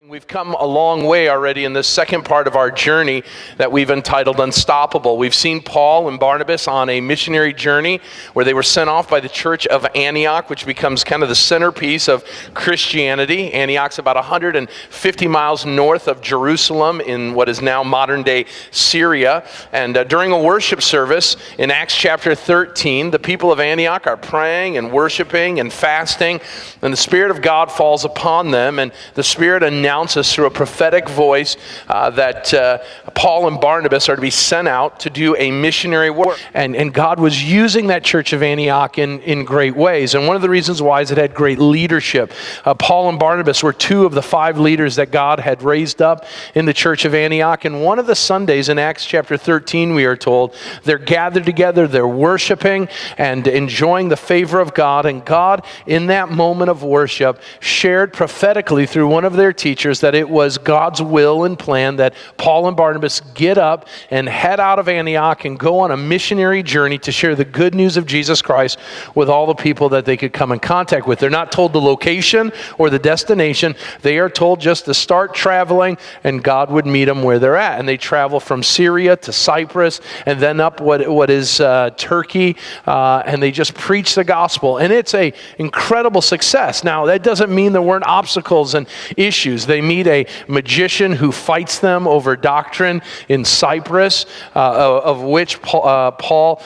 We've come a long way already in this second part of our journey that we've entitled Unstoppable. We've seen Paul and Barnabas on a missionary journey where they were sent off by the church of Antioch, which becomes kind of the centerpiece of Christianity. Antioch's about 150 miles north of Jerusalem in what is now modern-day Syria. And during a worship service in Acts chapter 13, the people of Antioch are praying and worshiping and fasting, and the Spirit of God falls upon them, and the Spirit announces through a prophetic voice that Paul and Barnabas are to be sent out to do a missionary work. And God was using that church of Antioch in great ways. And one of the reasons why is it had great leadership. Paul and Barnabas were two of the 5 leaders that God had raised up in the church of Antioch. And one of the Sundays in Acts chapter 13, we are told, they're gathered together, they're worshiping and enjoying the favor of God. And God, in that moment of worship, shared prophetically through one of their teachers that it was God's will and plan that Paul and Barnabas get up and head out of Antioch and go on a missionary journey to share the good news of Jesus Christ with all the people that they could come in contact with. They're not told the location or the destination. They are told just to start traveling, and God would meet them where they're at. And they travel from Syria to Cyprus and then up what is Turkey, and they just preach the gospel. And it's an incredible success. Now, that doesn't mean there weren't obstacles and issues. They meet a magician who fights them over doctrine in Cyprus, of which Paul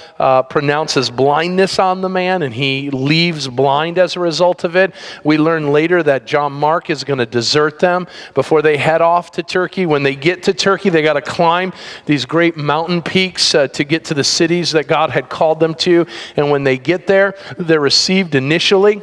pronounces blindness on the man, and he leaves blind as a result of it. We learn later that John Mark is going to desert them before they head off to Turkey. When they get to Turkey, they got to climb these great mountain peaks to get to the cities that God had called them to. And when they get there, they're received initially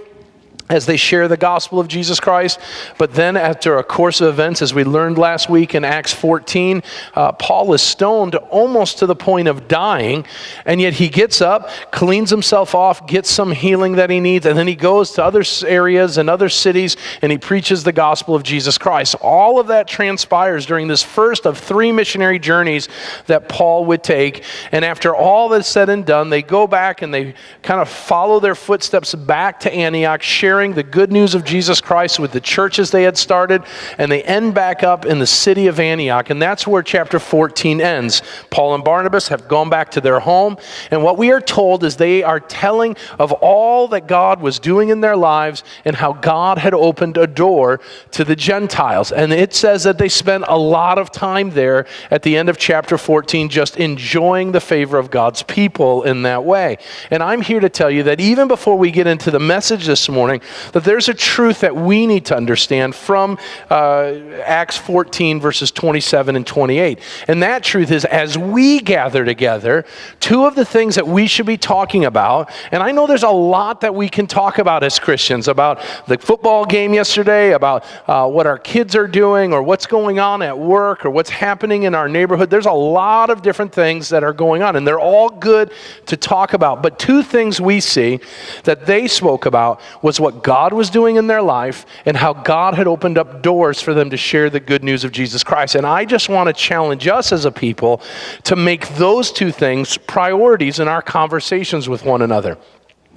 as they share the gospel of Jesus Christ. But then after a course of events, as we learned last week in Acts 14, Paul is stoned almost to the point of dying, and yet he gets up, cleans himself off, gets some healing that he needs, and then he goes to other areas and other cities, and he preaches the gospel of Jesus Christ. All of that transpires during this first of 3 missionary journeys that Paul would take, and after all that's said and done, they go back and they kind of follow their footsteps back to Antioch, sharing the good news of Jesus Christ with the churches they had started, and they end back up in the city of Antioch, and that's where chapter 14 ends. Paul and Barnabas have gone back to their home, and what we are told is they are telling of all that God was doing in their lives and how God had opened a door to the Gentiles. And it says that they spent a lot of time there at the end of chapter 14 just enjoying the favor of God's people in that way. And I'm here to tell you that even before we get into the message this morning, that there's a truth that we need to understand from Acts 14 verses 27 and 28. And that truth is, as we gather together, 2 of the things that we should be talking about, and I know there's a lot that we can talk about as Christians, about the football game yesterday, about what our kids are doing, or what's going on at work, or what's happening in our neighborhood. There's a lot of different things that are going on, and they're all good to talk about. But 2 things we see that they spoke about was what God was doing in their life and how God had opened up doors for them to share the good news of Jesus Christ. And I just want to challenge us as a people to make those 2 things priorities in our conversations with one another.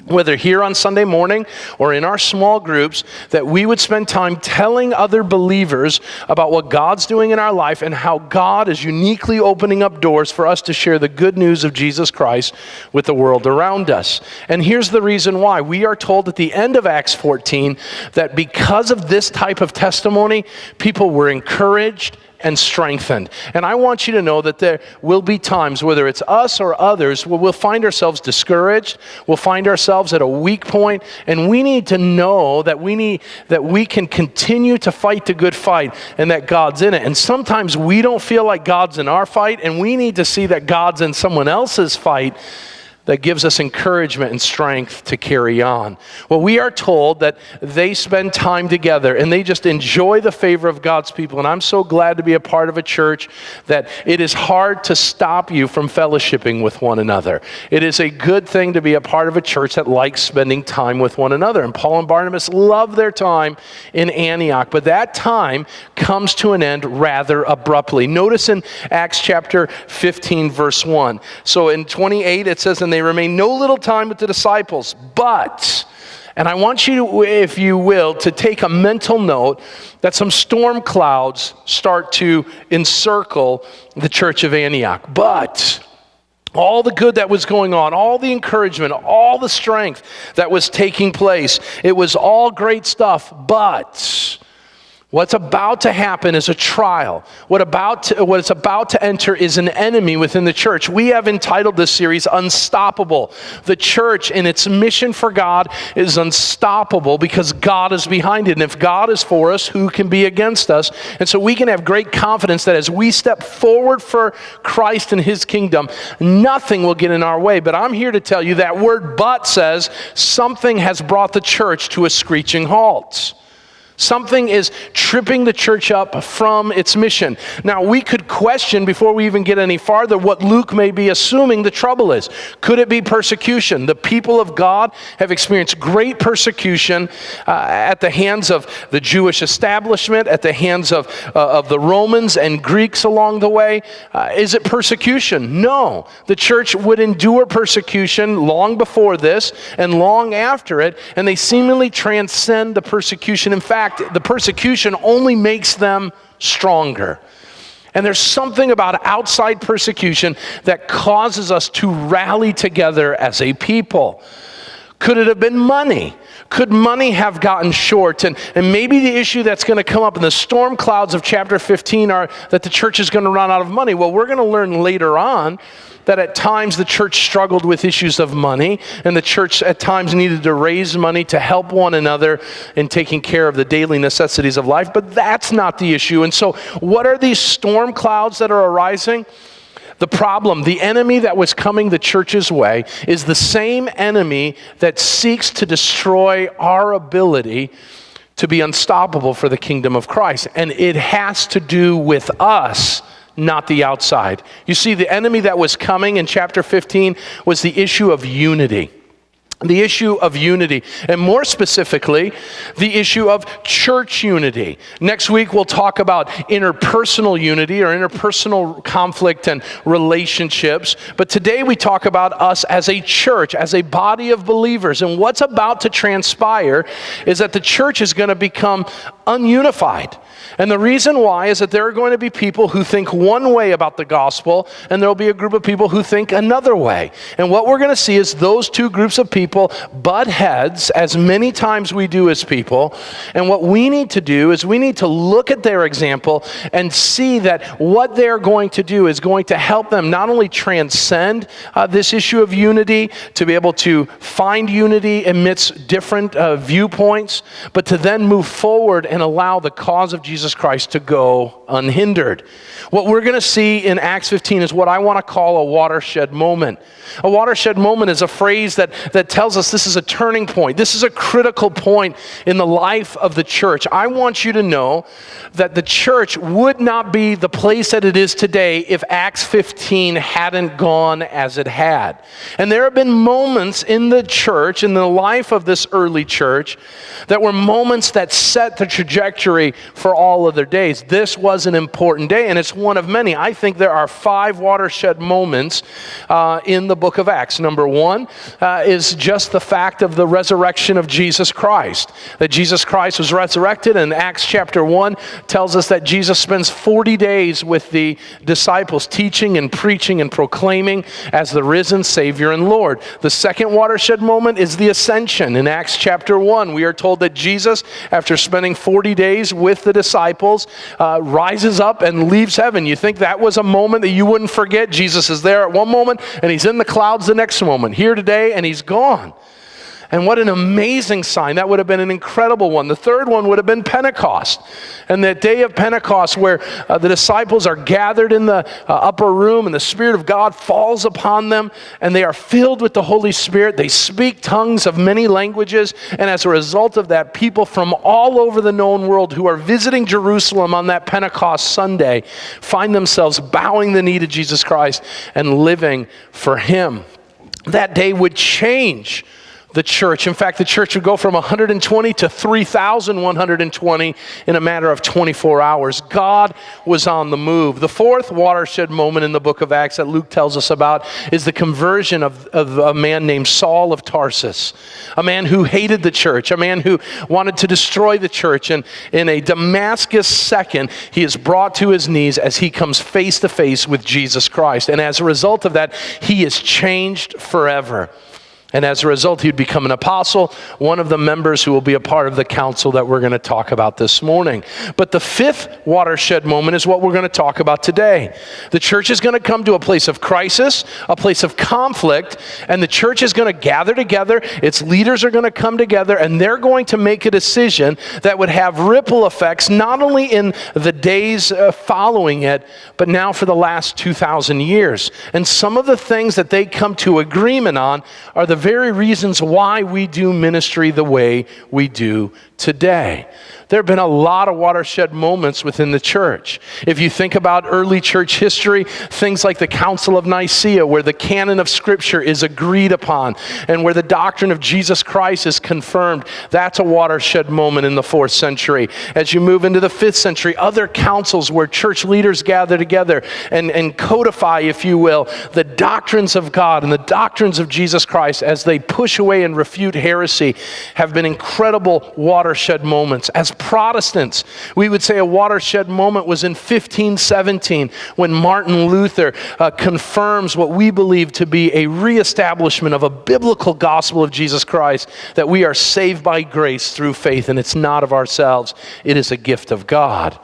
Whether here on Sunday morning or in our small groups, that we would spend time telling other believers about what God's doing in our life and how God is uniquely opening up doors for us to share the good news of Jesus Christ with the world around us. And here's the reason why. We are told at the end of Acts 14 that because of this type of testimony, people were encouraged and strengthened. And I want you to know that there will be times, whether it's us or others, where we'll find ourselves discouraged, we'll find ourselves at a weak point, and we need to know that we can continue to fight the good fight and that God's in it. And sometimes we don't feel like God's in our fight, and we need to see that God's in someone else's fight that gives us encouragement and strength to carry on. Well, we are told that they spend time together and they just enjoy the favor of God's people. And I'm so glad to be a part of a church that it is hard to stop you from fellowshipping with one another. It is a good thing to be a part of a church that likes spending time with one another. And Paul and Barnabas love their time in Antioch, but that time comes to an end rather abruptly. Notice in Acts chapter 15, verse 1. So in 28, it says, "And they remained no little time with the disciples, but And I want you, if you will, to take a mental note that some storm clouds start to encircle the church of Antioch. But all the good that was going on, all the encouragement, all the strength that was taking place, it was all great stuff. But what's about to happen is a trial. What is about to enter is an enemy within the church. We have entitled this series Unstoppable. The church in its mission for God is unstoppable because God is behind it. And if God is for us, who can be against us? And so we can have great confidence that as we step forward for Christ and his kingdom, nothing will get in our way. But I'm here to tell you that word "but" says something has brought the church to a screeching halt. Something is tripping the church up from its mission. Now, we could question, before we even get any farther, what Luke may be assuming the trouble is. Could it be persecution? The people of God have experienced great persecution at the hands of the Jewish establishment, at the hands of the Romans and Greeks along the way. Is it persecution? No. The church would endure persecution long before this and long after it, and they seemingly transcend the persecution. In fact, the persecution only makes them stronger. And there's something about outside persecution that causes us to rally together as a people. Could it have been money? Could money have gotten short? And maybe the issue that's going to come up in the storm clouds of chapter 15 are that the church is going to run out of money. Well, we're going to learn later on that at times the church struggled with issues of money, and the church at times needed to raise money to help one another in taking care of the daily necessities of life. But that's not the issue. And so what are these storm clouds that are arising? The problem, the enemy that was coming the church's way, is the same enemy that seeks to destroy our ability to be unstoppable for the kingdom of Christ. And it has to do with us, not the outside. You see, the enemy that was coming in chapter 15 was the issue of unity. The issue of unity, and more specifically, the issue of church unity. Next week, we'll talk about interpersonal unity or interpersonal conflict and relationships. But today, we talk about us as a church, as a body of believers. And what's about to transpire is that the church is going to become ununified. And the reason why is that there are going to be people who think one way about the gospel, and there will be a group of people who think another way. And what we're going to see is those two groups of people butt heads, as many times we do as people. And what we need to do is we need to look at their example and see that what they're going to do is going to help them not only transcend this issue of unity, to be able to find unity amidst different viewpoints, but to then move forward and allow the cause of Jesus Christ to go unhindered. What we're going to see in Acts 15 is what I want to call a watershed moment. A watershed moment is a phrase that tells us this is a turning point. This is a critical point in the life of the church. I want you to know that the church would not be the place that it is today if Acts 15 hadn't gone as it had. And there have been moments in the church, in the life of this early church, that were moments that set the trajectory for all of their days. This was an important day, and it's one of many. I think there are 5 watershed moments in the book of Acts. Number 1 is just the fact of the resurrection of Jesus Christ. That Jesus Christ was resurrected, and Acts chapter 1 tells us that Jesus spends 40 days with the disciples, teaching and preaching and proclaiming as the risen Savior and Lord. The second watershed moment is the ascension. In Acts chapter 1, we are told that Jesus, after spending 40 days with the disciples, rises up and leaves heaven. You think that was a moment that you wouldn't forget? Jesus is there at one moment, and he's in the clouds the next moment. Here today, and he's gone. And what an amazing sign. That would have been an incredible one. The third one would have been Pentecost. And that day of Pentecost where the disciples are gathered in the upper room and the Spirit of God falls upon them and they are filled with the Holy Spirit. They speak tongues of many languages. And as a result of that, people from all over the known world who are visiting Jerusalem on that Pentecost Sunday find themselves bowing the knee to Jesus Christ and living for Him. That day would change the church. In fact, the church would go from 120 to 3,120 in a matter of 24 hours. God was on the move. The fourth watershed moment in the book of Acts that Luke tells us about is the conversion of a man named Saul of Tarsus, a man who hated the church, a man who wanted to destroy the church. And in a Damascus second, he is brought to his knees as he comes face to face with Jesus Christ. And as a result of that, he is changed forever. And as a result, he'd become an apostle, one of the members who will be a part of the council that we're going to talk about this morning. But the fifth watershed moment is what we're going to talk about today. The church is going to come to a place of crisis, a place of conflict, and the church is going to gather together. Its leaders are going to come together, and they're going to make a decision that would have ripple effects, not only in the days following it, but now for the last 2,000 years. And some of the things that they come to agreement on are the very reasons why we do ministry the way we do today. There have been a lot of watershed moments within the church. If you think about early church history, things like the Council of Nicaea, where the canon of Scripture is agreed upon and where the doctrine of Jesus Christ is confirmed, that's a watershed moment in the 4th century. As you move into the 5th century, other councils where church leaders gather together and codify, if you will, the doctrines of God and the doctrines of Jesus Christ as they push away and refute heresy, have been incredible watershed moments. As Protestants, we would say a watershed moment was in 1517 when Martin Luther confirms what we believe to be a reestablishment of a biblical gospel of Jesus Christ, that we are saved by grace through faith, and it's not of ourselves, it is a gift of God.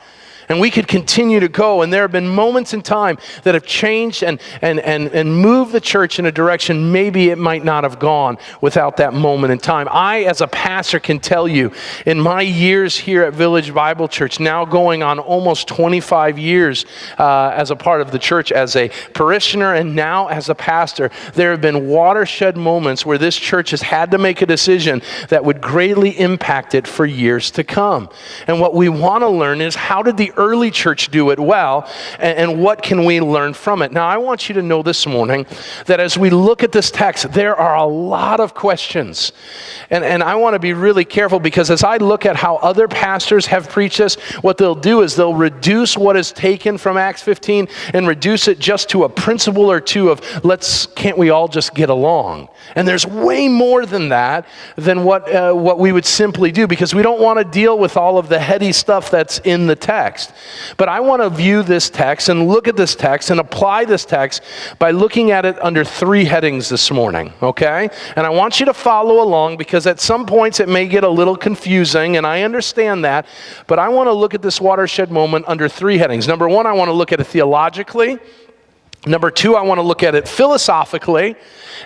And we could continue to go, and there have been moments in time that have changed and moved the church in a direction maybe it might not have gone without that moment in time. I, as a pastor, can tell you, in my years here at Village Bible Church, now going on almost 25 years as a part of the church, as a parishioner and now as a pastor, there have been watershed moments where this church has had to make a decision that would greatly impact it for years to come. And what we want to learn is, how did the early church do it well, and what can we learn from it? Now, I want you to know this morning that as we look at this text, there are a lot of questions. And I want to be really careful, because as I look at how other pastors have preached this, what they'll do is they'll reduce what is taken from Acts 15 and reduce it just to a principle or two of, can't we all just get along? And there's way more than that, than what we would simply do, because we don't want to deal with all of the heady stuff that's in the text. But I want to view this text and look at this text and apply this text by looking at it under 3 headings this morning, okay? And I want you to follow along, because at some points it may get a little confusing, and I understand that, but I want to look at this watershed moment under 3 headings. Number 1, I want to look at it theologically. Number 2, I want to look at it philosophically.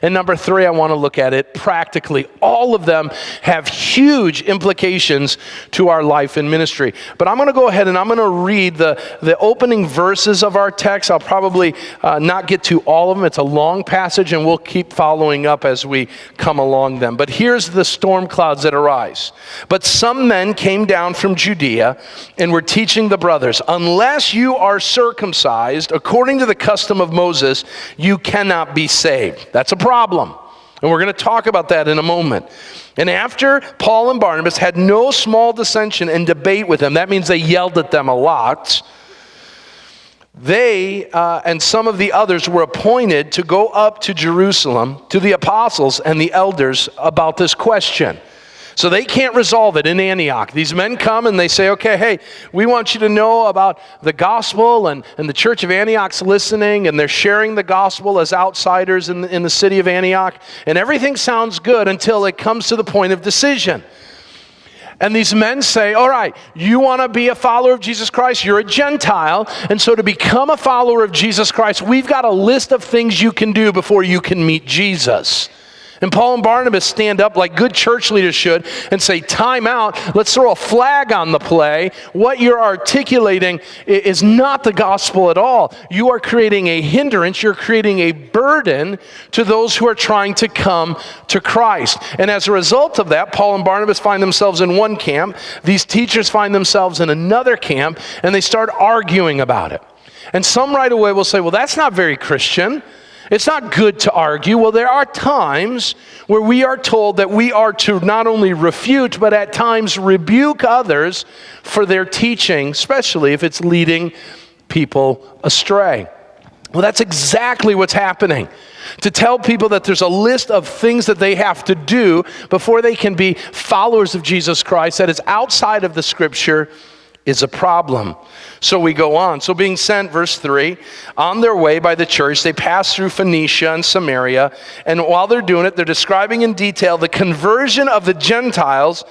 And number 3, I want to look at it practically. All of them have huge implications to our life and ministry. But I'm going to go ahead and I'm going to read the opening verses of our text. I'll probably not get to all of them. It's a long passage, and we'll keep following up as we come along them. But here's the storm clouds that arise. But some men came down from Judea and were teaching the brothers, unless you are circumcised according to the custom of Moses, you cannot be saved. That's a problem. And we're going to talk about that in a moment. And after Paul and Barnabas had no small dissension and debate with them, that means they yelled at them a lot, they and some of the others were appointed to go up to Jerusalem to the apostles and the elders about this question. So they can't resolve it in Antioch. These men come and they say, okay, hey, we want you to know about the gospel, and the church of Antioch's listening, and they're sharing the gospel as outsiders in the city of Antioch. And everything sounds good until it comes to the point of decision. And these men say, all right, you want to be a follower of Jesus Christ? You're a Gentile. And so to become a follower of Jesus Christ, we've got a list of things you can do before you can meet Jesus. And Paul and Barnabas stand up like good church leaders should and say, time out, let's throw a flag on the play. What you're articulating is not the gospel at all. You are creating a hindrance, you're creating a burden to those who are trying to come to Christ. And as a result of that, Paul and Barnabas find themselves in one camp, these teachers find themselves in another camp, and they start arguing about it. And some right away will say, well, that's not very Christian. It's not good to argue. Well, there are times where we are told that we are to not only refute, but at times rebuke others for their teaching, especially if it's leading people astray. Well, that's exactly what's happening. To tell people that there's a list of things that they have to do before they can be followers of Jesus Christ that is outside of the Scripture is a problem. So we go on. So being sent, verse 3, on their way by the church, they pass through Phoenicia and Samaria, and while they're doing it, they're describing in detail the conversion of the Gentiles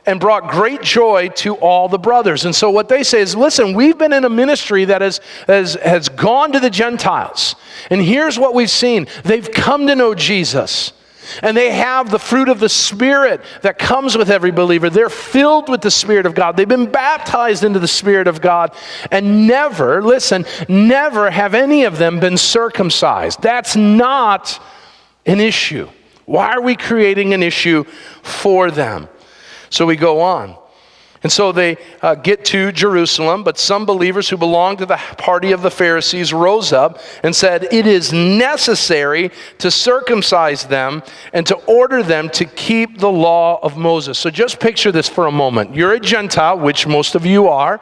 and brought great joy to all the brothers. And so what they say is, listen, we've been in a ministry that has gone to the Gentiles. And here's what we've seen. They've come to know Jesus. And they have the fruit of the Spirit that comes with every believer. They're filled with the Spirit of God. They've been baptized into the Spirit of God. And never have any of them been circumcised. That's not an issue. Why are we creating an issue for them? So we go on. And so they get to Jerusalem, but some believers who belonged to the party of the Pharisees rose up and said, it is necessary to circumcise them and to order them to keep the law of Moses. So just picture this for a moment. You're a Gentile, which most of you are,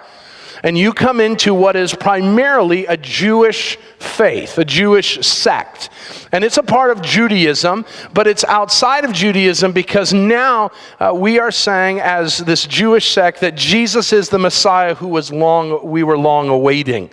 and you come into what is primarily a Jewish faith, a Jewish sect. And it's a part of Judaism, but it's outside of Judaism because now we are saying as this Jewish sect that Jesus is the Messiah who we were long awaiting.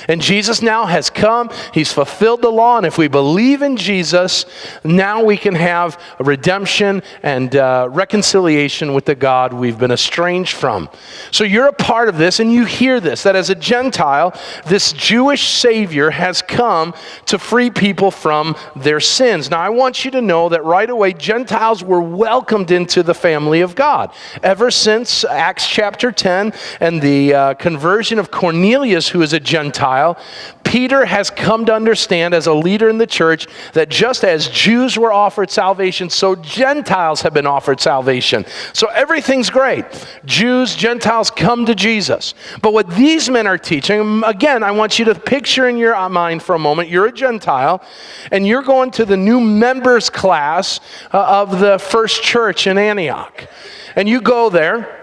And Jesus now has come, he's fulfilled the law, and if we believe in Jesus, now we can have redemption and reconciliation with the God we've been estranged from. So you're a part of this, and you hear this, that as a Gentile, this Jewish Savior has come to free people from their sins. Now, I want you to know that right away, Gentiles were welcomed into the family of God. Ever since Acts chapter 10 and the conversion of Cornelius, who is a Gentile, Peter has come to understand as a leader in the church that just as Jews were offered salvation, so Gentiles have been offered salvation. So everything's great. Jews, Gentiles come to Jesus. But what these men are teaching, again, I want you to picture in your mind for a moment, you're a Gentile, and you're going to the new members class of the first church in Antioch. And you go there,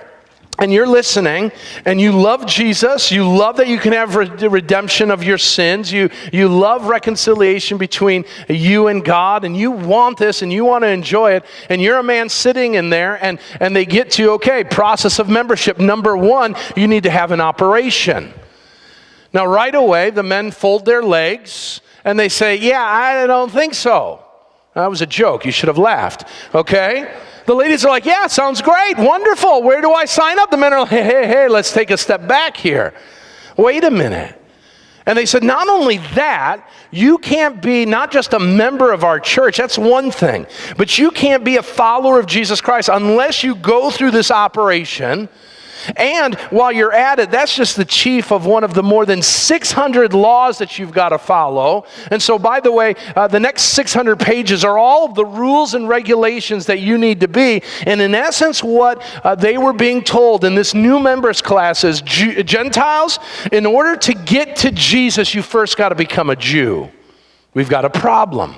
and you're listening, and you love Jesus, you love that you can have redemption of your sins, you love reconciliation between you and God, and you want this, and you want to enjoy it, and you're a man sitting in there, and they get to, okay, process of membership. Number one, you need to have an operation. Now, right away, the men fold their legs, and they say, yeah, I don't think so. That was a joke. You should have laughed, okay? The ladies are like, yeah, sounds great, wonderful. Where do I sign up? The men are like, hey, let's take a step back here. Wait a minute. And they said, not only that, you can't be not just a member of our church, that's one thing, but you can't be a follower of Jesus Christ unless you go through this operation. And while you're at it, that's just the chief of one of the more than 600 laws that you've got to follow. And so, by the way, the next 600 pages are all of the rules and regulations that you need to be. And in essence, what they were being told in this new members class is, Gentiles, in order to get to Jesus, you first got to become a Jew. We've got a problem.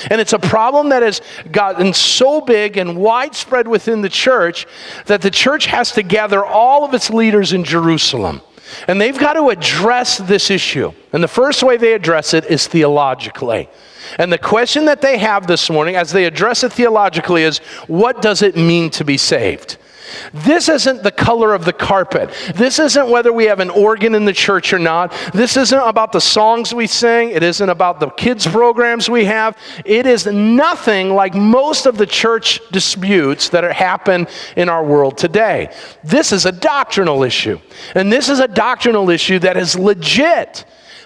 And it's a problem that has gotten so big and widespread within the church that the church has to gather all of its leaders in Jerusalem. And they've got to address this issue. And the first way they address it is theologically. And the question that they have this morning as they address it theologically is, what does it mean to be saved? This isn't the color of the carpet. This isn't whether we have an organ in the church or not. This isn't about the songs we sing. It isn't about the kids' programs we have. It is nothing like most of the church disputes that happen in our world today. This is a doctrinal issue. And this is a doctrinal issue that is legit.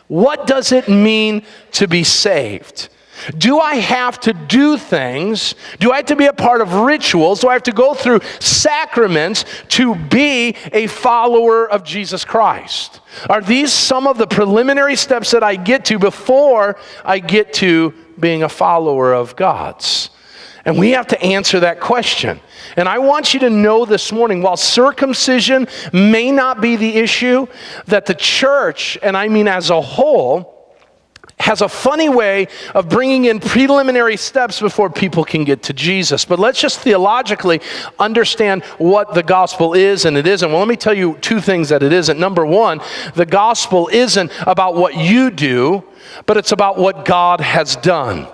What does it mean to be saved? Do I have to do things? Do I have to be a part of rituals? Do I have to go through sacraments to be a follower of Jesus Christ? Are these some of the preliminary steps that I get to before I get to being a follower of God's? And we have to answer that question. And I want you to know this morning, while circumcision may not be the issue, that the church, and I mean as a whole, has a funny way of bringing in preliminary steps before people can get to Jesus. But let's just theologically understand what the gospel is and it isn't. Well, let me tell you two things that it isn't. Number one, the gospel isn't about what you do, but it's about what God has done.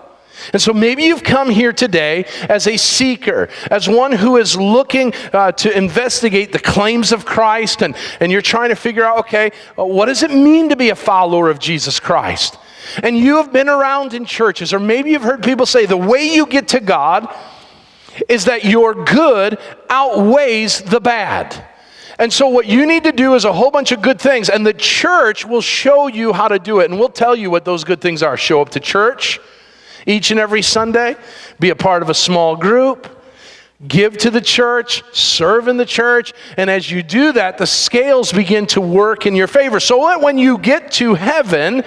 And so maybe you've come here today as a seeker, as one who is looking to investigate the claims of Christ, and you're trying to figure out, okay, what does it mean to be a follower of Jesus Christ? And you have been around in churches, or maybe you've heard people say the way you get to God is that your good outweighs the bad. And so what you need to do is a whole bunch of good things, and the church will show you how to do it, and we'll tell you what those good things are. Show up to church each and every Sunday, be a part of a small group, give to the church, serve in the church, and as you do that, the scales begin to work in your favor. So that when you get to heaven,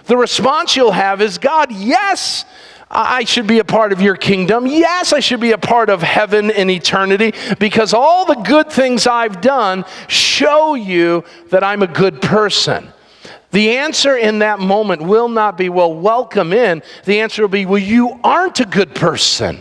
the response you'll have is, God, yes, I should be a part of your kingdom. Yes, I should be a part of heaven in eternity, because all the good things I've done show you that I'm a good person. The answer in that moment will not be, well, welcome in. The answer will be, well, you aren't a good person.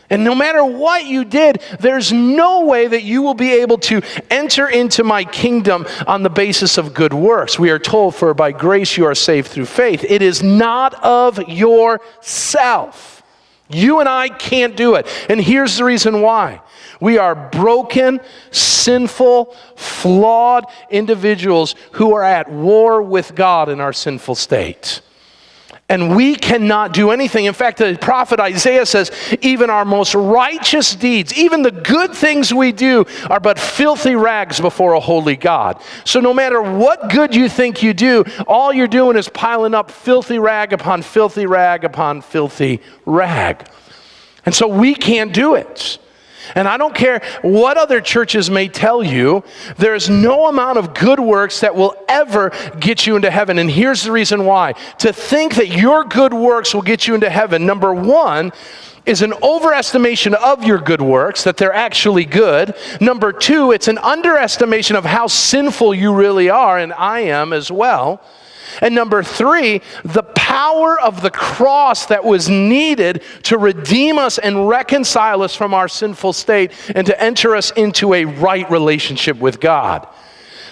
And no matter what you did, there's no way that you will be able to enter into my kingdom on the basis of good works. We are told, for by grace you are saved through faith. It is not of yourself. You and I can't do it. And here's the reason why. We are broken, sinful, flawed individuals who are at war with God in our sinful state. And we cannot do anything. In fact, the prophet Isaiah says, even our most righteous deeds, even the good things we do, are but filthy rags before a holy God. So no matter what good you think you do, all you're doing is piling up filthy rag upon filthy rag upon filthy rag. And so we can't do it. And I don't care what other churches may tell you, there's no amount of good works that will ever get you into heaven. And here's the reason why. To think that your good works will get you into heaven, number one, is an overestimation of your good works, that they're actually good. Number two, it's an underestimation of how sinful you really are, and I am as well. And number three, the power of the cross that was needed to redeem us and reconcile us from our sinful state and to enter us into a right relationship with God.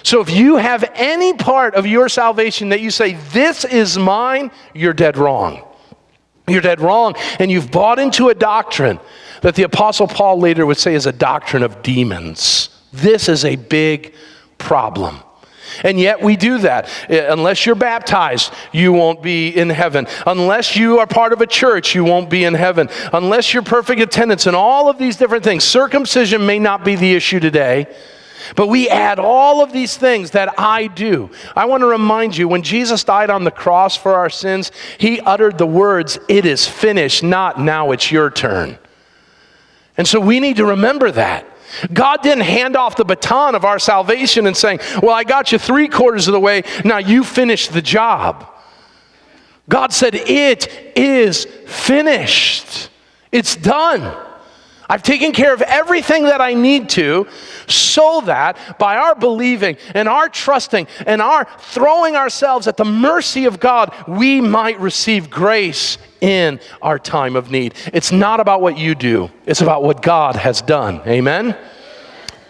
So if you have any part of your salvation that you say, this is mine, you're dead wrong. You're dead wrong, and you've bought into a doctrine that the Apostle Paul later would say is a doctrine of demons. This is a big problem. And yet we do that. Unless you're baptized, you won't be in heaven. Unless you are part of a church, you won't be in heaven. Unless you're perfect attendance and all of these different things. Circumcision may not be the issue today, but we add all of these things that I do. I want to remind you, when Jesus died on the cross for our sins, he uttered the words, "It is finished," not "now it's your turn." And so we need to remember that. God didn't hand off the baton of our salvation and saying, well, I got you 3/4 of the way, now you finish the job. God said, it is finished. It's done. I've taken care of everything that I need to, so that by our believing and our trusting and our throwing ourselves at the mercy of God, we might receive grace in our time of need. It's not about what you do. It's about what God has done. Amen?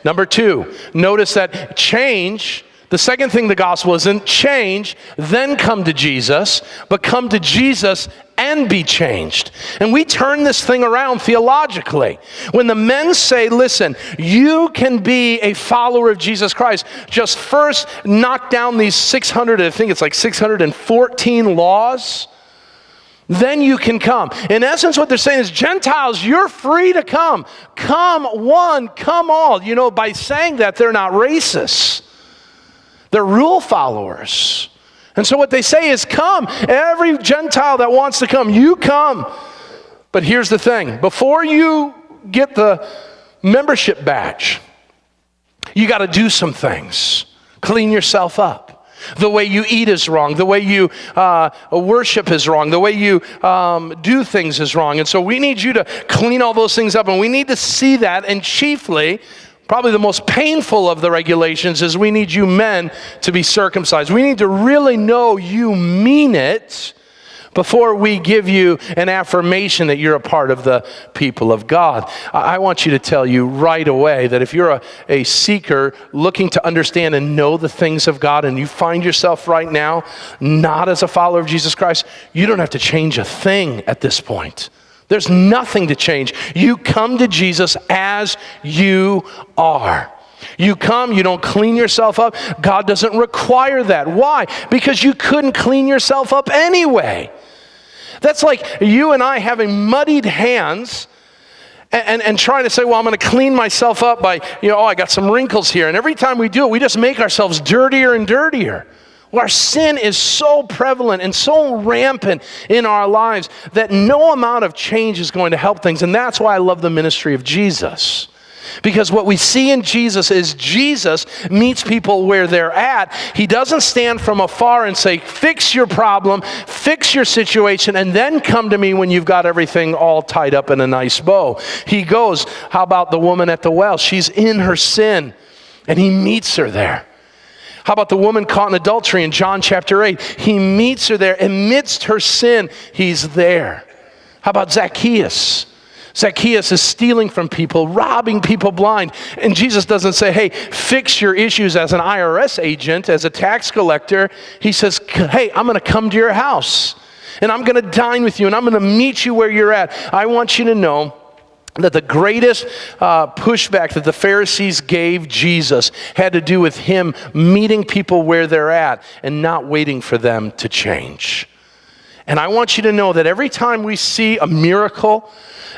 Number two, notice that change, the second thing the gospel isn't change, then come to Jesus, but come to Jesus and be changed. And we turn this thing around theologically. When the men say, listen, you can be a follower of Jesus Christ, just first knock down these 614 laws, then you can come. In essence, what they're saying is, Gentiles, you're free to come. Come one, come all. You know, by saying that, they're not racists. They're rule followers. And so what they say is, come. Every Gentile that wants to come, you come. But here's the thing. Before you get the membership badge, you got to do some things. Clean yourself up. The way you eat is wrong. The way you worship is wrong. The way you do things is wrong. And so we need you to clean all those things up. And we need to see that. And chiefly, Probably the most painful of the regulations is we need you men to be circumcised. We need to really know you mean it before we give you an affirmation that you're a part of the people of God. I want you to tell you right away that if you're a seeker looking to understand and know the things of God, and you find yourself right now not as a follower of Jesus Christ, you don't have to change a thing at this point. There's nothing to change. You come to Jesus as you are. You come, you don't clean yourself up. God doesn't require that. Why? Because you couldn't clean yourself up anyway. That's like you and I having muddied hands and trying to say, well, I'm going to clean myself up by, I got some wrinkles here. And every time we do it, we just make ourselves dirtier and dirtier. Well, our sin is so prevalent and so rampant in our lives that no amount of change is going to help things. And that's why I love the ministry of Jesus. Because what we see in Jesus is Jesus meets people where they're at. He doesn't stand from afar and say, fix your problem, fix your situation, and then come to me when you've got everything all tied up in a nice bow. He goes, how about the woman at the well? She's in her sin, and he meets her there. How about the woman caught in adultery in John chapter 8? He meets her there. Amidst her sin, he's there. How about Zacchaeus? Zacchaeus is stealing from people, robbing people blind. And Jesus doesn't say, hey, fix your issues as an IRS agent, as a tax collector. He says, hey, I'm going to come to your house, and I'm going to dine with you, and I'm going to meet you where you're at. I want you to know that the greatest pushback that the Pharisees gave Jesus had to do with him meeting people where they're at and not waiting for them to change. And I want you to know that every time we see a miracle,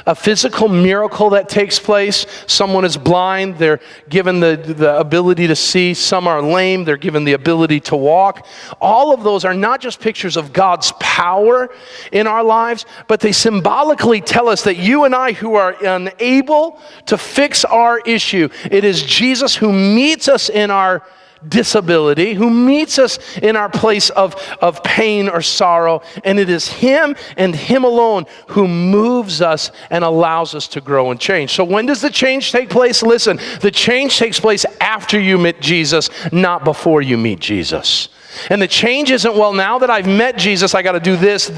a physical miracle that takes place, someone is blind, they're given the ability to see, some are lame, they're given the ability to walk. All of those are not just pictures of God's power in our lives, but they symbolically tell us that you and I who are unable to fix our issue, it is Jesus who meets us in our disability, who meets us in our place of pain or sorrow, and it is him and him alone who moves us and allows us to grow and change. So when does the change take place? Listen, the change takes place after you meet Jesus, not before you meet Jesus. And the change isn't, well, now that I've met Jesus, I got to do this,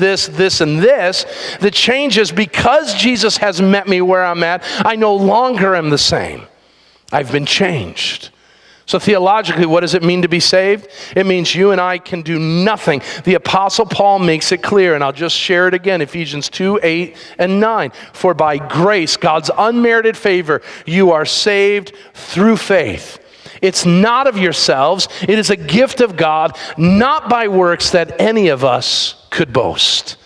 and this. The change is because Jesus has met me where I'm at, I no longer am the same. I've been changed. So theologically, what does it mean to be saved? It means you and I can do nothing. The Apostle Paul makes it clear, and I'll just share it again, Ephesians 2, 8, and 9. For by grace, God's unmerited favor, you are saved through faith. It's not of yourselves. It is a gift of God, not by works that any of us could boast.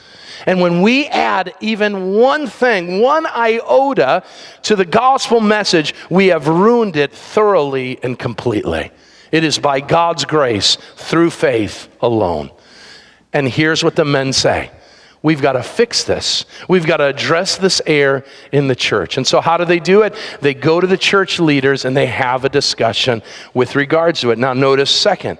And when we add even one thing, one iota to the gospel message, we have ruined it thoroughly and completely. It is by God's grace through faith alone. And here's what the men say. We've got to fix this. We've got to address this error in the church. And so how do they do it? They go to the church leaders and they have a discussion with regards to it. Now notice second,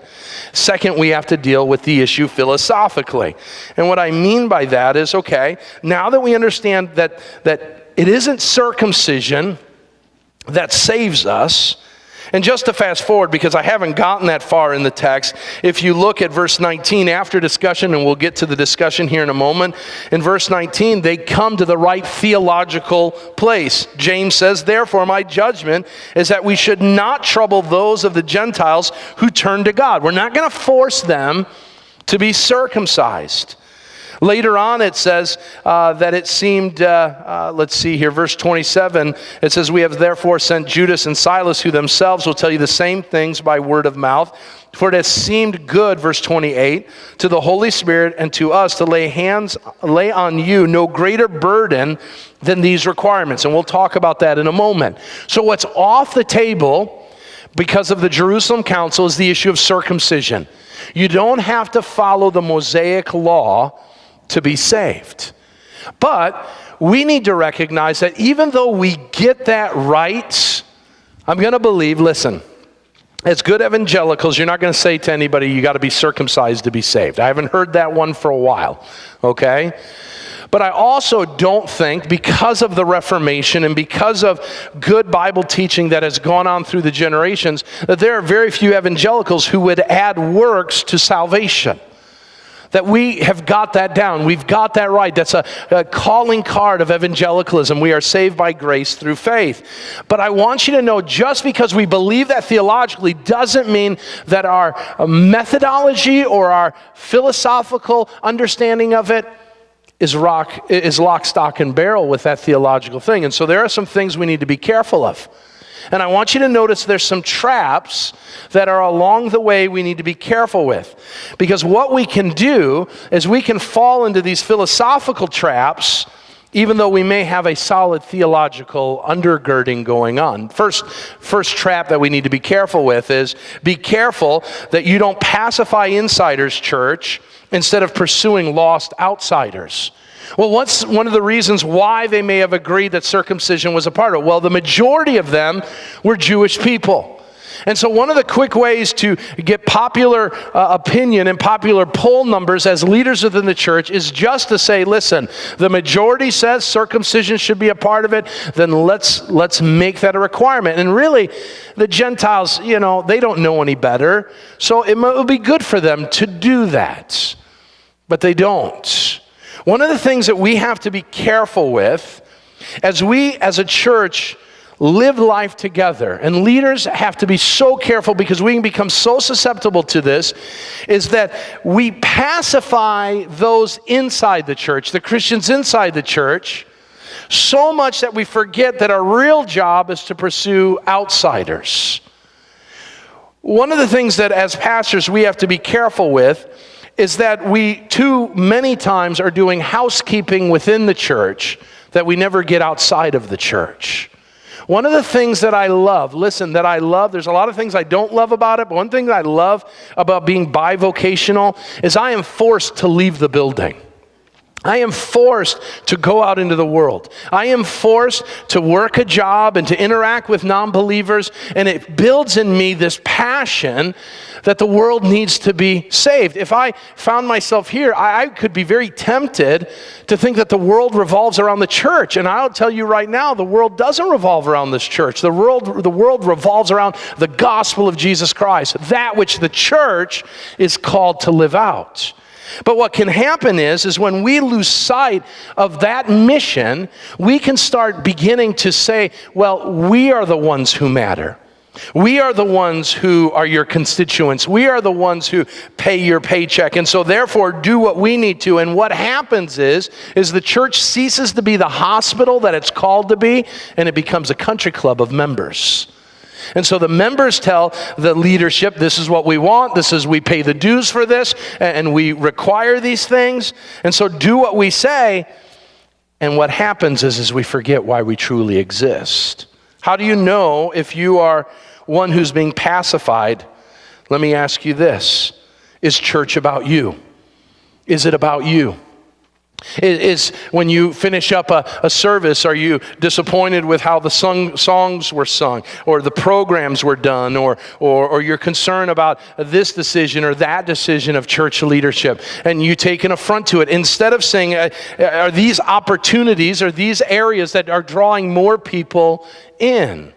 we have to deal with the issue philosophically. And what I mean by that is, okay, now that we understand that it isn't circumcision that saves us. And just to fast forward, because I haven't gotten that far in the text, if you look at verse 19 after discussion, and we'll get to the discussion here in a moment, in verse 19, they come to the right theological place. James says, therefore, my judgment is that we should not trouble those of the Gentiles who turn to God. We're not going to force them to be circumcised. Later on, it says that it seemed, let's see here, verse 27, it says, we have therefore sent Judas and Silas, who themselves will tell you the same things by word of mouth. For it has seemed good, verse 28, to the Holy Spirit and to us to lay on you no greater burden than these requirements. And we'll talk about that in a moment. So what's off the table because of the Jerusalem Council is the issue of circumcision. You don't have to follow the Mosaic law to be saved. But we need to recognize that even though we get that right, I'm going to believe, listen, as good evangelicals, you're not going to say to anybody, you got to be circumcised to be saved. I haven't heard that one for a while, okay? But I also don't think, because of the Reformation and because of good Bible teaching that has gone on through the generations, that there are very few evangelicals who would add works to salvation. That we have got that down. We've got that right. That's a calling card of evangelicalism. We are saved by grace through faith. But I want you to know, just because we believe that theologically doesn't mean that our methodology or our philosophical understanding of it is lock, stock, and barrel with that theological thing. And so there are some things we need to be careful of. And I want you to notice there's some traps that are along the way we need to be careful with. Because what we can do is we can fall into these philosophical traps even though we may have a solid theological undergirding going on. First trap that we need to be careful with is be careful that you don't pacify insiders, church, instead of pursuing lost outsiders. Well, what's one of the reasons why they may have agreed that circumcision was a part of it? Well, the majority of them were Jewish people. And so one of the quick ways to get popular opinion and popular poll numbers as leaders within the church is just to say, listen, the majority says circumcision should be a part of it, then let's make that a requirement. And really, the Gentiles, they don't know any better, so it would be good for them to do that. But they don't. One of the things that we have to be careful with as we as a church live life together, and leaders have to be so careful because we can become so susceptible to this, is that we pacify those inside the church, the Christians inside the church, so much that we forget that our real job is to pursue outsiders. One of the things that as pastors we have to be careful with is that we too many times are doing housekeeping within the church that we never get outside of the church. One of the things that I love, there's a lot of things I don't love about it, but one thing that I love about being bivocational is I am forced to leave the building. I am forced to go out into the world. I am forced to work a job and to interact with non-believers, and it builds in me this passion that the world needs to be saved. If I found myself here, I could be very tempted to think that the world revolves around the church, and I'll tell you right now, the world doesn't revolve around this church. The world revolves around the gospel of Jesus Christ, that which the church is called to live out. But what can happen is when we lose sight of that mission, we can start beginning to say, well, we are the ones who matter. We are the ones who are your constituents. We are the ones who pay your paycheck. And so therefore, do what we need to. And what happens is the church ceases to be the hospital that it's called to be, and it becomes a country club of members. And so the members tell the leadership, this is what we want, we pay the dues for this, and we require these things, and so do what we say. And what happens is we forget why we truly exist. How do you know if you are one who's being pacified? Let me ask you this. Is church about you? Is it about you? Is when you finish up a service, are you disappointed with how the songs were sung, or the programs were done, or you're concerned about this decision or that decision of church leadership, and you take an affront to it, instead of saying, are these opportunities, are these areas that are drawing more people in?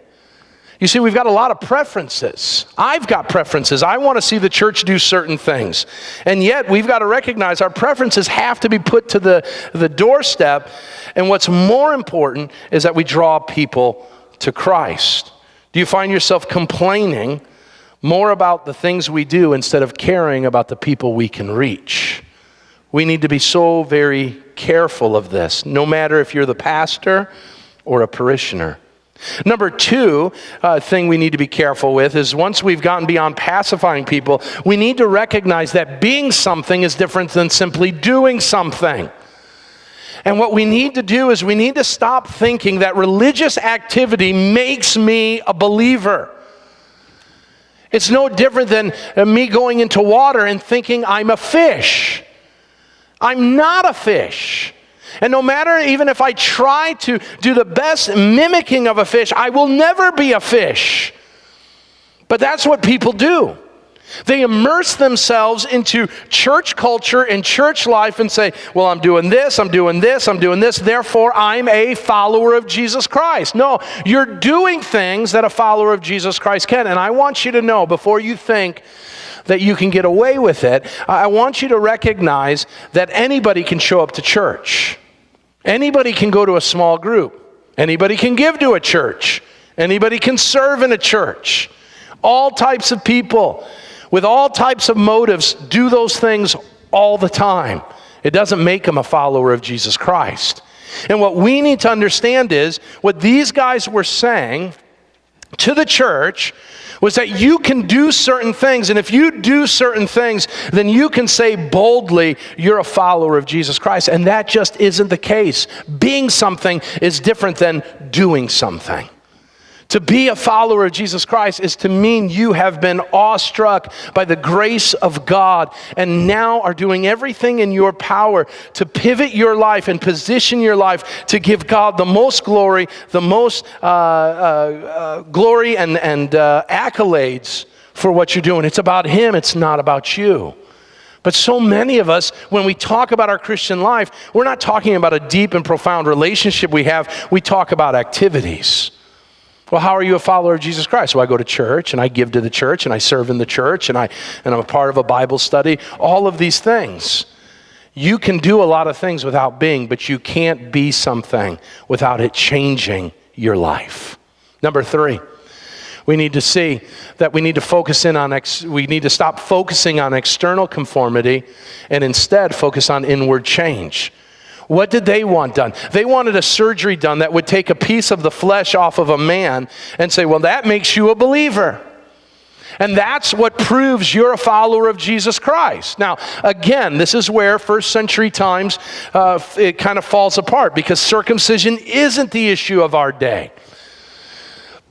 You see, we've got a lot of preferences. I've got preferences. I want to see the church do certain things. And yet, we've got to recognize our preferences have to be put to the doorstep. And what's more important is that we draw people to Christ. Do you find yourself complaining more about the things we do instead of caring about the people we can reach? We need to be so very careful of this, no matter if you're the pastor or a parishioner. Number two thing we need to be careful with is once we've gotten beyond pacifying people, we need to recognize that being something is different than simply doing something. And what we need to do is we need to stop thinking that religious activity makes me a believer. It's no different than me going into water and thinking I'm a fish. I'm not a fish. And no matter, even if I try to do the best mimicking of a fish, I will never be a fish. But that's what people do. They immerse themselves into church culture and church life and say, well, I'm doing this, I'm doing this, I'm doing this, therefore I'm a follower of Jesus Christ. No, you're doing things that a follower of Jesus Christ can. And I want you to know, before you think that you can get away with it, I want you to recognize that anybody can show up to church. Anybody can go to a small group. Anybody can give to a church. Anybody can serve in a church. All types of people with all types of motives do those things all the time. It doesn't make them a follower of Jesus Christ. And what we need to understand is what these guys were saying to the church was that you can do certain things, and if you do certain things, then you can say boldly, you're a follower of Jesus Christ. And that just isn't the case. Being something is different than doing something. To be a follower of Jesus Christ is to mean you have been awestruck by the grace of God and now are doing everything in your power to pivot your life and position your life to give God the most glory, the most glory and accolades for what you're doing. It's about Him, it's not about you. But so many of us, when we talk about our Christian life, we're not talking about a deep and profound relationship we have. We talk about activities. Well, how are you a follower of Jesus Christ? Well, I go to church, and I give to the church, and I serve in the church, and I'm a part of a Bible study. All of these things. You can do a lot of things without being, but you can't be something without it changing your life. Number 3, we need to see that we need to stop focusing on external conformity and instead focus on inward change. What did they want done? They wanted a surgery done that would take a piece of the flesh off of a man and say, well, that makes you a believer. And that's what proves you're a follower of Jesus Christ. Now, again, this is where first century times it kind of falls apart because circumcision isn't the issue of our day.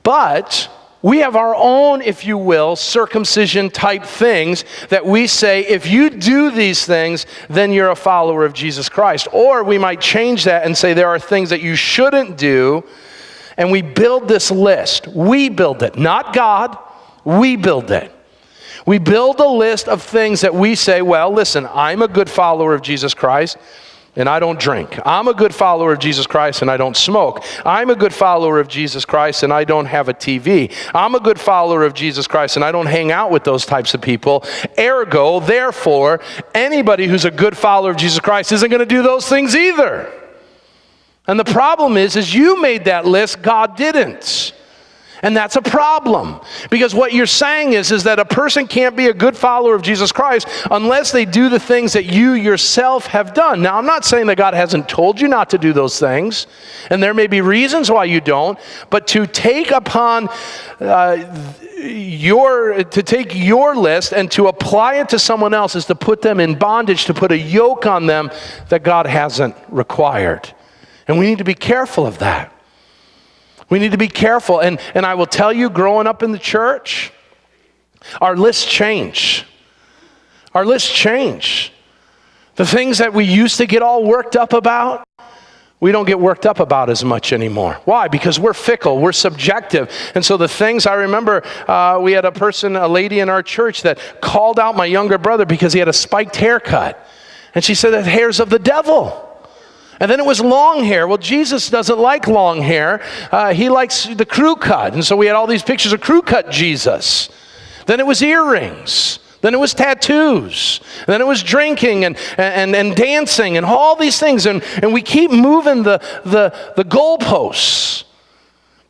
But we have our own, if you will, circumcision type things that we say, if you do these things, then you're a follower of Jesus Christ. Or we might change that and say there are things that you shouldn't do, and we build this list. We build it, not God. We build it. We build a list of things that we say, well, listen, I'm a good follower of Jesus Christ, and I don't drink. I'm a good follower of Jesus Christ and I don't smoke. I'm a good follower of Jesus Christ and I don't have a TV. I'm a good follower of Jesus Christ and I don't hang out with those types of people. Ergo, therefore, anybody who's a good follower of Jesus Christ isn't going to do those things either. And the problem is you made that list, God didn't. And that's a problem. Because what you're saying is that a person can't be a good follower of Jesus Christ unless they do the things that you yourself have done. Now, I'm not saying that God hasn't told you not to do those things, and there may be reasons why you don't, but to take upon your list and to apply it to someone else is to put them in bondage, to put a yoke on them that God hasn't required. And we need to be careful of that. We need to be careful. And I will tell you, growing up in the church, our lists change. Our lists change. The things that we used to get all worked up about, we don't get worked up about as much anymore. Why? Because we're fickle, we're subjective. And so the things, I remember we had a lady in our church that called out my younger brother because he had a spiked haircut. And she said that hair's of the devil. And then it was long hair. Well, Jesus doesn't like long hair. He likes the crew cut. And so we had all these pictures of crew cut Jesus. Then it was earrings. Then it was tattoos. And then it was drinking and dancing and all these things. And we keep moving the goalposts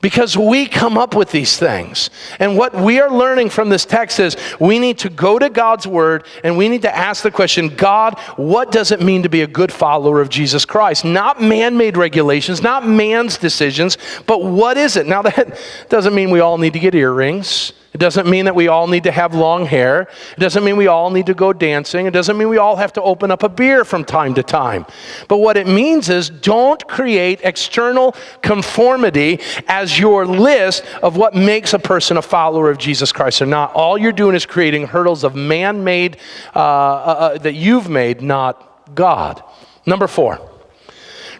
because we come up with these things. And what we are learning from this text is we need to go to God's word and we need to ask the question, God, what does it mean to be a good follower of Jesus Christ? Not man-made regulations, not man's decisions, but what is it? Now that doesn't mean we all need to get earrings. It doesn't mean that we all need to have long hair. It doesn't mean we all need to go dancing. It doesn't mean we all have to open up a beer from time to time. But what it means is don't create external conformity as your list of what makes a person a follower of Jesus Christ or not. All you're doing is creating hurdles of man-made that you've made, not God. Number 4.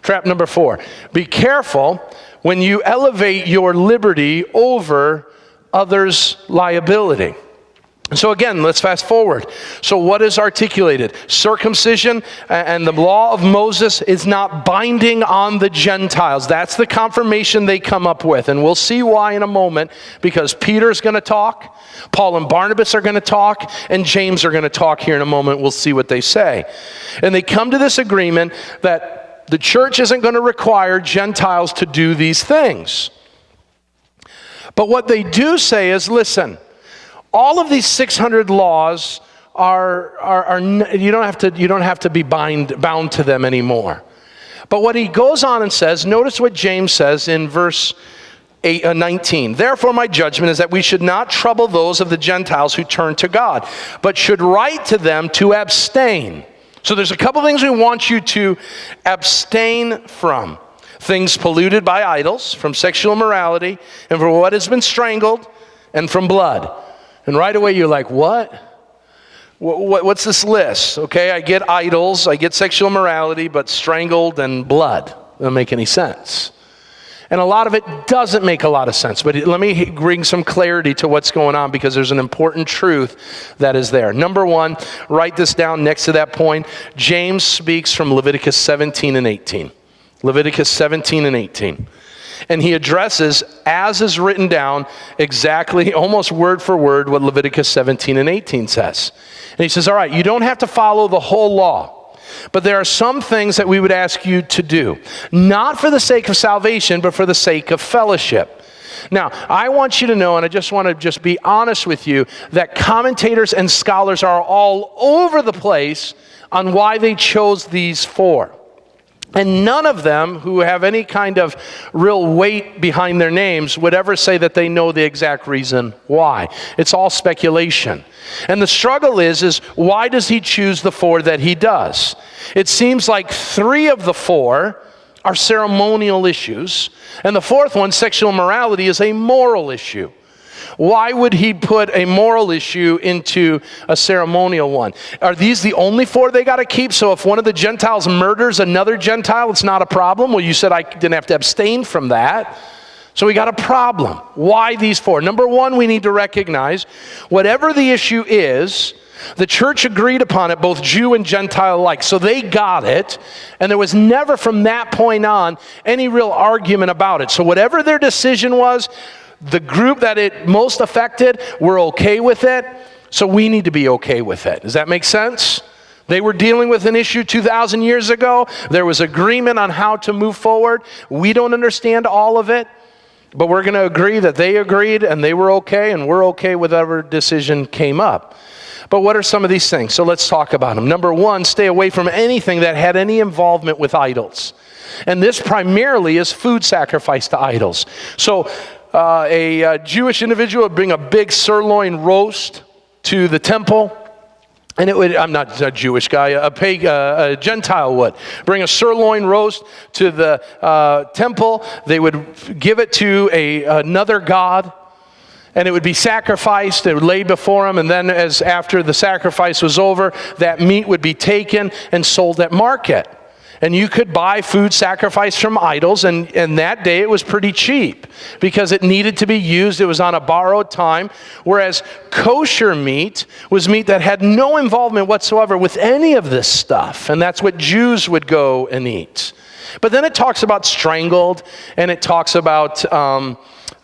Trap number 4. Be careful when you elevate your liberty over others' liability. So again, let's fast forward. So what is articulated? Circumcision and the law of Moses is not binding on the Gentiles. That's the confirmation they come up with. And we'll see why in a moment, because Peter's going to talk, Paul and Barnabas are going to talk, and James are going to talk here in a moment. We'll see what they say. And they come to this agreement that the church isn't going to require Gentiles to do these things. But what they do say is, listen, all of these 600 laws are you don't have to be bound to them anymore. But what he goes on and says, notice what James says in verse 19. Therefore, my judgment is that we should not trouble those of the Gentiles who turn to God, but should write to them to abstain. So there's a couple things we want you to abstain from. Things polluted by idols, from sexual immorality, and from what has been strangled, and from blood. And right away you're like, what? What's this list? Okay, I get idols, I get sexual immorality, but strangled and blood. Doesn't make any sense. And a lot of it doesn't make a lot of sense. But let me bring some clarity to what's going on, because there's an important truth that is there. Number one, write this down next to that point. James speaks from Leviticus 17 and 18. Leviticus 17 and 18. And he addresses, as is written down, exactly, almost word for word, what Leviticus 17 and 18 says. And he says, all right, you don't have to follow the whole law, but there are some things that we would ask you to do, not for the sake of salvation, but for the sake of fellowship. Now, I want you to know, and I just want to be honest with you, that commentators and scholars are all over the place on why they chose these four. And none of them who have any kind of real weight behind their names would ever say that they know the exact reason why. It's all speculation. And the struggle is why does he choose the four that he does? It seems like 3 of the 4 are ceremonial issues, and the 4th one, sexual immorality, is a moral issue. Why would he put a moral issue into a ceremonial one? Are these the only 4 they got to keep? So if one of the Gentiles murders another Gentile, it's not a problem? Well, you said I didn't have to abstain from that. So we got a problem. Why these 4? Number one, we need to recognize whatever the issue is, the church agreed upon it, both Jew and Gentile alike. So they got it, and there was never from that point on any real argument about it. So whatever their decision was, the group that it most affected were okay with it, so we need to be okay with it. Does that make sense? They were dealing with an issue 2,000 years ago. There was agreement on how to move forward. We don't understand all of it, but we're going to agree that they agreed and they were okay, and we're okay with whatever decision came up. But what are some of these things? So let's talk about them. Number one, stay away from anything that had any involvement with idols. And this primarily is food sacrifice to idols. So a Jewish individual would bring a big sirloin roast to the temple, and it would, I'm not a Jewish guy, a Gentile would bring a sirloin roast to the temple. They would give it to another god, and it would be sacrificed. It would lay before him, and then after the sacrifice was over, that meat would be taken and sold at market. And you could buy food sacrificed from idols, and that day it was pretty cheap because it needed to be used. It was on a borrowed time, whereas kosher meat was meat that had no involvement whatsoever with any of this stuff, and that's what Jews would go and eat. But then it talks about strangled, and it talks about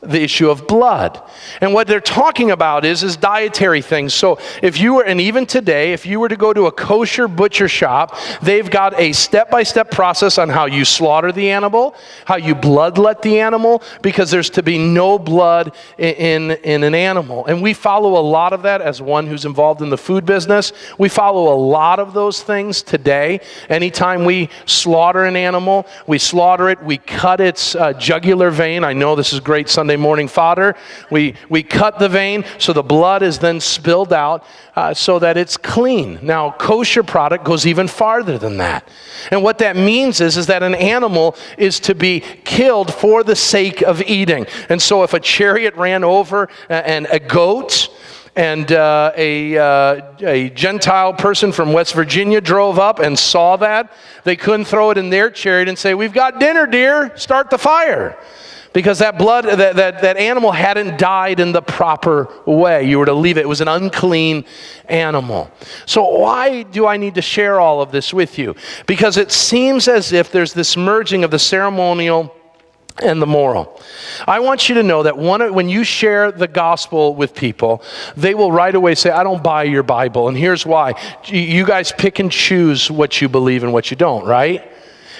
the issue of blood. And what they're talking about is dietary things. So if you were, and even today, if you were to go to a kosher butcher shop, they've got a step-by-step process on how you slaughter the animal, how you bloodlet the animal, because there's to be no blood in an animal. And we follow a lot of that as one who's involved in the food business. We follow a lot of those things today. Anytime we slaughter an animal, we slaughter it, we cut its jugular vein. I know this is great Sunday morning fodder. We cut the vein so the blood is then spilled out so that it's clean. Now, kosher product goes even farther than that. And what that means is that an animal is to be killed for the sake of eating. And so if a chariot ran over and a goat, and a Gentile person from West Virginia drove up and saw that, they couldn't throw it in their chariot and say, "We've got dinner, dear, start the fire." because that blood, that animal hadn't died in the proper way. You were to leave it. It was an unclean animal. So why do I need to share all of this with you? Because it seems as if there's this merging of the ceremonial and the moral. I want you to know that when you share the gospel with people, they will right away say, I don't buy your Bible. And here's why. You guys pick and choose what you believe and what you don't, right?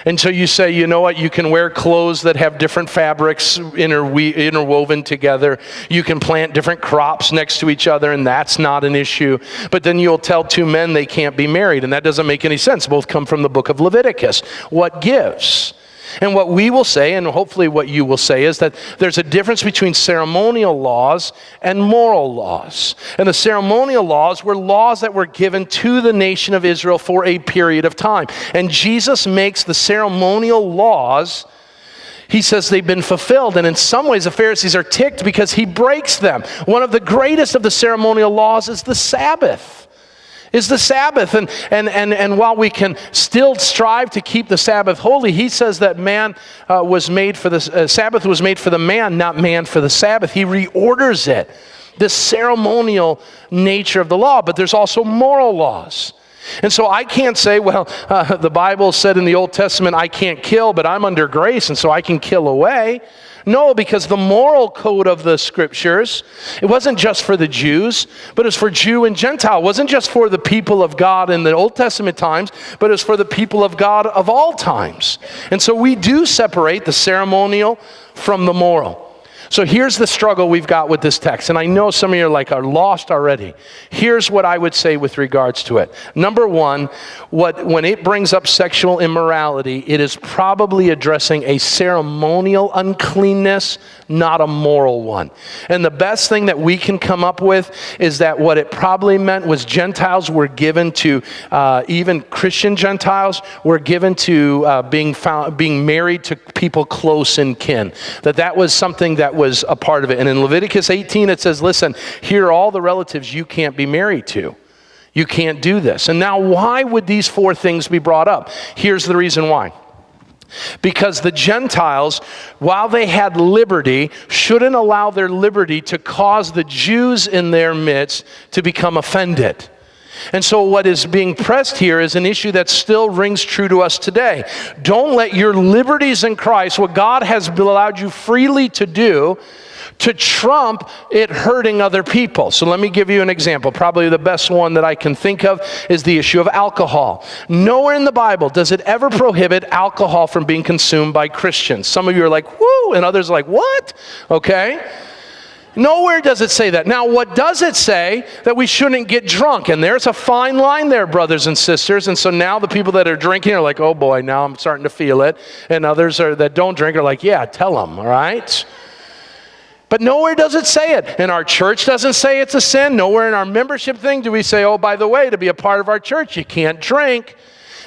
And so you say, you know what, you can wear clothes that have different fabrics interwoven together. You can plant different crops next to each other, and that's not an issue. But then you'll tell two men they can't be married, and that doesn't make any sense. Both come from the book of Leviticus. What gives? And what we will say, and hopefully what you will say, is that there's a difference between ceremonial laws and moral laws. And the ceremonial laws were laws that were given to the nation of Israel for a period of time. And Jesus makes the ceremonial laws, he says they've been fulfilled. And in some ways the Pharisees are ticked because he breaks them. One of the greatest of the ceremonial laws is the Sabbath. And while we can still strive to keep the Sabbath holy, he says that Sabbath was made for the man, not man for the Sabbath. He reorders it, this ceremonial nature of the law. But there's also moral laws. And so I can't say, well, the Bible said in the Old Testament, I can't kill, but I'm under grace, and so I can kill away. No, because the moral code of the scriptures, it wasn't just for the Jews, but it was for Jew and Gentile. It wasn't just for the people of God in the Old Testament times, but it was for the people of God of all times. And so we do separate the ceremonial from the moral. So here's the struggle we've got with this text. And I know some of you are lost already. Here's what I would say with regards to it. Number one, when it brings up sexual immorality, it is probably addressing a ceremonial uncleanness, not a moral one. And the best thing that we can come up with is that what it probably meant was Gentiles were given to, even Christian Gentiles were given to being married to people close in kin. That was something that was a part of it. And in Leviticus 18 it says, listen, here are all the relatives you can't be married to. You can't do this. And now why would these four things be brought up? Here's the reason why. Because the Gentiles, while they had liberty, shouldn't allow their liberty to cause the Jews in their midst to become offended. And so what is being pressed here is an issue that still rings true to us today. Don't let your liberties in Christ, what God has allowed you freely to do, to trump it hurting other people. So let me give you an example. Probably the best one that I can think of is the issue of alcohol. Nowhere in the Bible does it ever prohibit alcohol from being consumed by Christians. Some of you are like, whoo, and others are like, what? Okay. Nowhere does it say that. Now, what does it say? That we shouldn't get drunk. And there's a fine line there, brothers and sisters. And so now the people that are drinking are like, oh boy, now I'm starting to feel it. And others that don't drink are like, yeah, tell them, all right? But nowhere does it say it. And our church doesn't say it's a sin. Nowhere in our membership thing do we say, oh, by the way, to be a part of our church, you can't drink.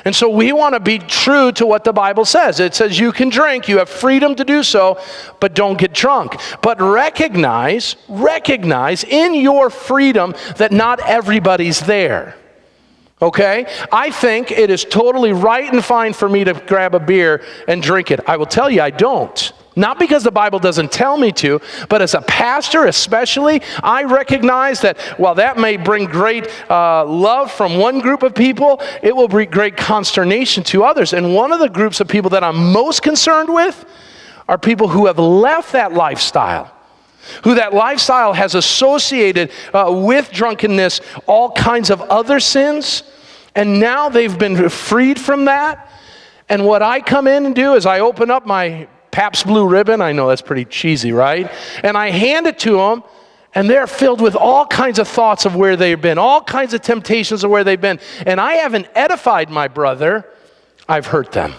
And so we want to be true to what the Bible says. It says you can drink, you have freedom to do so, but don't get drunk. But recognize in your freedom that not everybody's there. Okay? I think it is totally right and fine for me to grab a beer and drink it. I will tell you I don't. Not because the Bible doesn't tell me to, but as a pastor especially, I recognize that while that may bring great love from one group of people, it will bring great consternation to others. And one of the groups of people that I'm most concerned with are people who have left that lifestyle, who that lifestyle has associated with drunkenness all kinds of other sins, and now they've been freed from that. And what I come in and do is I open up my Pabst Blue Ribbon. I know that's pretty cheesy, right? And I hand it to them, and they're filled with all kinds of thoughts of where they've been, all kinds of temptations of where they've been. And I haven't edified my brother, I've hurt them.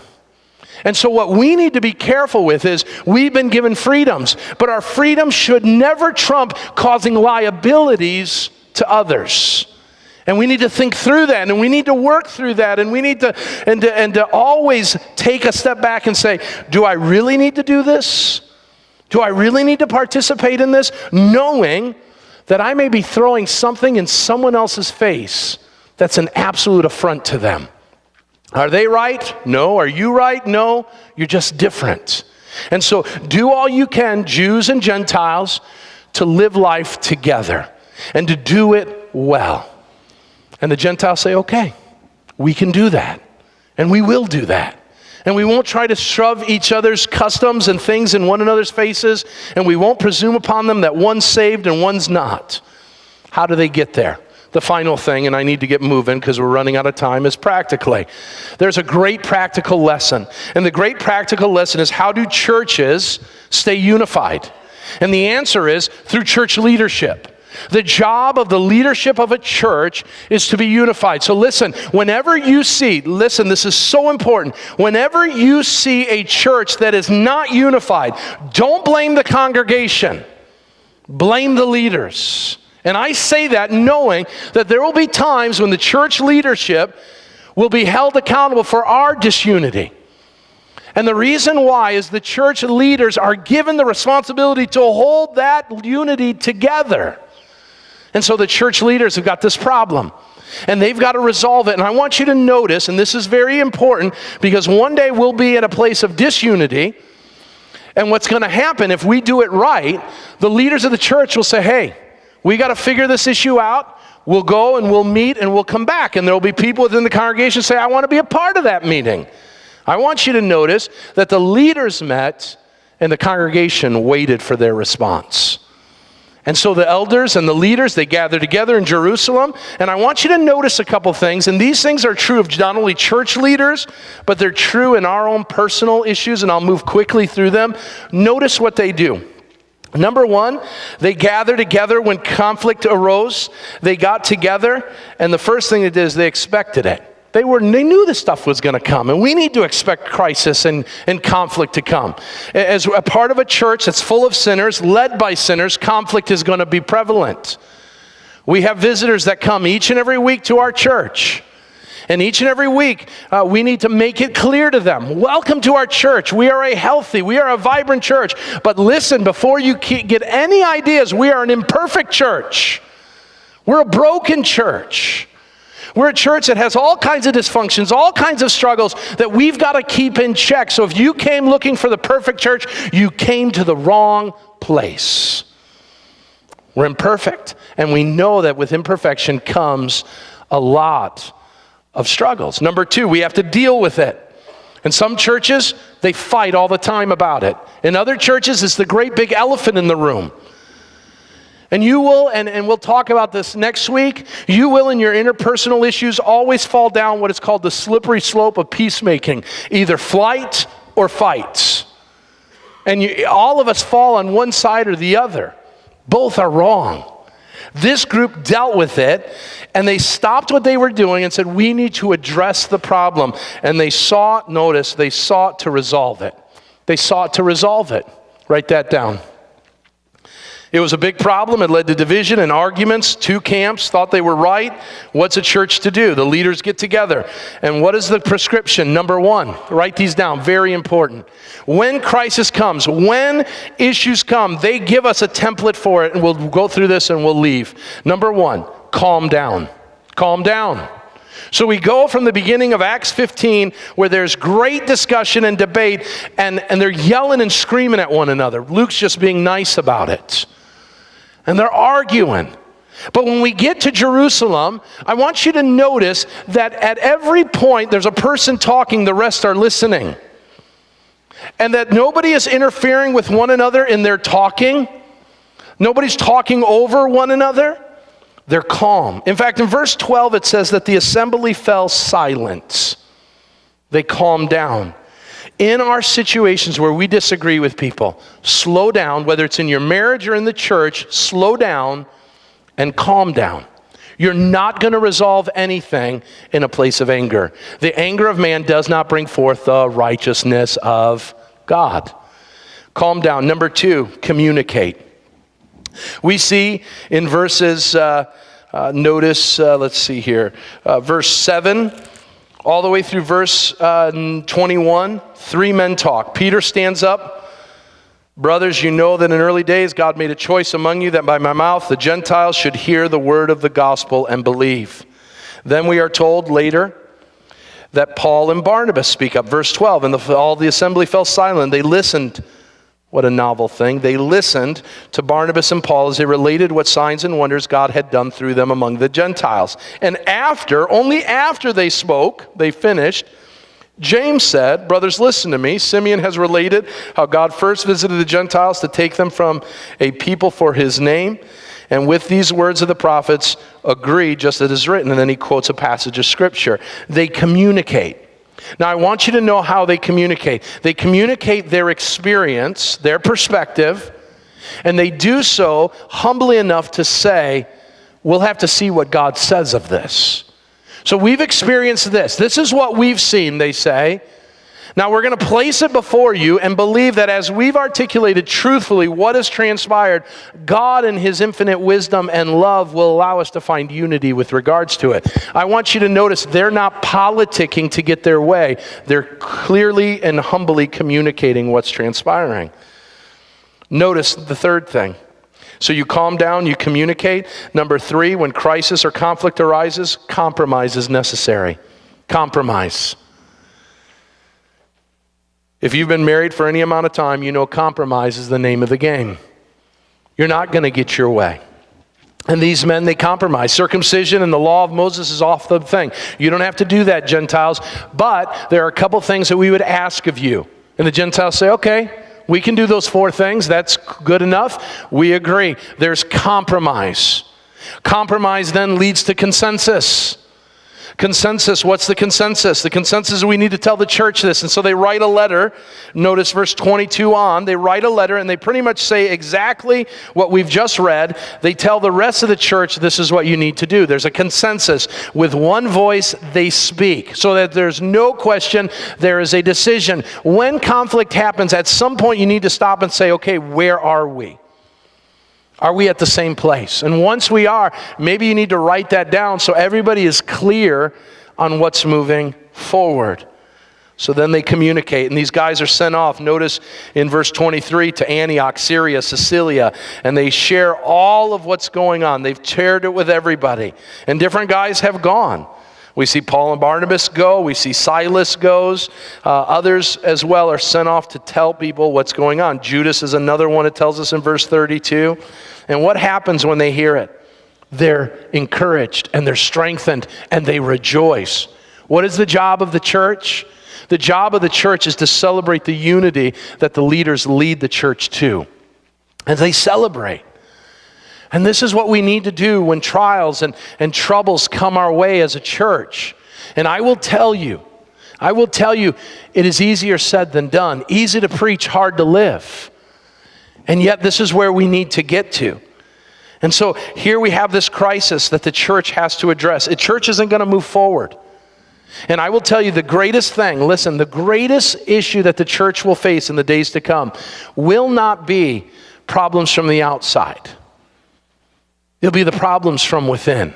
And so what we need to be careful with is we've been given freedoms, but our freedom should never trump causing liabilities to others. And we need to think through that, and we need to work through that, and we need to always take a step back and say, do I really need to do this? Do I really need to participate in this? Knowing that I may be throwing something in someone else's face that's an absolute affront to them. Are they right? No. Are you right? No. You're just different. And so do all you can, Jews and Gentiles, to live life together and to do it well. And the Gentiles say, okay, we can do that. And we will do that. And we won't try to shove each other's customs and things in one another's faces. And we won't presume upon them that one's saved and one's not. How do they get there? The final thing, and I need to get moving because we're running out of time, is practically. There's a great practical lesson. And the great practical lesson is, how do churches stay unified? And the answer is through church leadership. The job of the leadership of a church is to be unified. So listen, whenever you see, listen, this is so important. Whenever you see a church that is not unified, don't blame the congregation. Blame the leaders. And I say that knowing that there will be times when the church leadership will be held accountable for our disunity. And the reason why is the church leaders are given the responsibility to hold that unity together. And so the church leaders have got this problem, and they've got to resolve it. And I want you to notice, and this is very important, because one day we'll be in a place of disunity, and what's going to happen if we do it right, the leaders of the church will say, hey, we got to figure this issue out. We'll go and we'll meet and we'll come back. And there will be people within the congregation say, I want to be a part of that meeting. I want you to notice that the leaders met and the congregation waited for their response. And so the elders and the leaders, they gathered together in Jerusalem. And I want you to notice a couple things. And these things are true of not only church leaders, but they're true in our own personal issues. And I'll move quickly through them. Notice what they do. Number one, they gathered together when conflict arose. They got together. And the first thing they did is they expected it. They knew this stuff was going to come, and we need to expect crisis and conflict to come. As a part of a church that's full of sinners, led by sinners, conflict is going to be prevalent. We have visitors that come each and every week to our church. And each and every week, we need to make it clear to them, welcome to our church. We are a vibrant church. But listen, before you get any ideas, we are an imperfect church. We're a broken church. We're a church that has all kinds of dysfunctions, all kinds of struggles that we've got to keep in check. So if you came looking for the perfect church, you came to the wrong place. We're imperfect, and we know that with imperfection comes a lot of struggles. Number two, we have to deal with it. In some churches, they fight all the time about it. In other churches, it's the great big elephant in the room. And you will, and we'll talk about this next week, you will in your interpersonal issues always fall down what is called the slippery slope of peacemaking, either flight or fight. And all of us fall on one side or the other. Both are wrong. This group dealt with it, and they stopped what they were doing and said, we need to address the problem. And they sought to resolve it. They sought to resolve it. Write that down. It was a big problem. It led to division and arguments. Two camps thought they were right. What's a church to do? The leaders get together. And what is the prescription? Number one, write these down, very important. When crisis comes, when issues come, they give us a template for it, and we'll go through this and we'll leave. Number one, calm down. Calm down. So we go from the beginning of Acts 15, where there's great discussion and debate, and they're yelling and screaming at one another. Luke's just being nice about it. And they're arguing. But when we get to Jerusalem, I want you to notice that at every point there's a person talking, the rest are listening. And that nobody is interfering with one another in their talking. Nobody's talking over one another. They're calm. In fact, in verse 12 it says that the assembly fell silent. They calmed down. In our situations where we disagree with people, slow down, whether it's in your marriage or in the church, slow down and calm down. You're not going to resolve anything in a place of anger. The anger of man does not bring forth the righteousness of God. Calm down. Number two, communicate. We see in verses, let's see here, verse 7, all the way through verse 21, three men talk. Peter stands up. Brothers, you know that in early days God made a choice among you that by my mouth the Gentiles should hear the word of the gospel and believe. Then we are told later that Paul and Barnabas speak up. Verse 12, and all the assembly fell silent. They listened. What a novel thing. They listened to Barnabas and Paul as they related what signs and wonders God had done through them among the Gentiles. And only after they spoke, they finished, James said, brothers, listen to me. Simeon has related how God first visited the Gentiles to take them from a people for his name. And with these words of the prophets, agree just as it is written. And then he quotes a passage of scripture. They communicate. Now, I want you to know how they communicate. They communicate their experience, their perspective, and they do so humbly enough to say, we'll have to see what God says of this. So we've experienced this. This is what we've seen, they say. Now we're going to place it before you and believe that as we've articulated truthfully what has transpired, God in his infinite wisdom and love will allow us to find unity with regards to it. I want you to notice they're not politicking to get their way. They're clearly and humbly communicating what's transpiring. Notice the third thing. So you calm down, you communicate. Number 3, when crisis or conflict arises, compromise is necessary. Compromise. If you've been married for any amount of time, you know compromise is the name of the game. You're not going to get your way. And these men, they compromise. Circumcision and the law of Moses is off the thing. You don't have to do that, Gentiles. But there are a couple things that we would ask of you. And the Gentiles say, okay, we can do those 4 things. That's good enough. We agree. There's compromise. Compromise then leads to consensus. Consensus, what's the consensus? The consensus is we need to tell the church this. And so they write a letter. Notice verse 22 on. They write a letter and they pretty much say exactly what we've just read. They tell the rest of the church this is what you need to do. There's a consensus. With one voice, they speak. So that there's no question, there is a decision. When conflict happens, at some point you need to stop and say, okay, where are we? Are we at the same place? And once we are, maybe you need to write that down so everybody is clear on what's moving forward. So then they communicate, and these guys are sent off. Notice in verse 23 to Antioch, Syria, Cilicia, and they share all of what's going on. They've shared it with everybody, and different guys have gone. We see Paul and Barnabas go. We see Silas goes. Others as well are sent off to tell people what's going on. Judas is another one, it tells us in verse 32. And what happens when they hear it? They're encouraged and they're strengthened and they rejoice. What is the job of the church? The job of the church is to celebrate the unity that the leaders lead the church to. And they celebrate. And this is what we need to do when trials and troubles come our way as a church. And I will tell you, it is easier said than done. Easy to preach, hard to live. And yet this is where we need to get to. And so here we have this crisis that the church has to address. The church isn't going to move forward. And I will tell you the greatest thing, listen, the greatest issue that the church will face in the days to come will not be problems from the outside. It'll be the problems from within.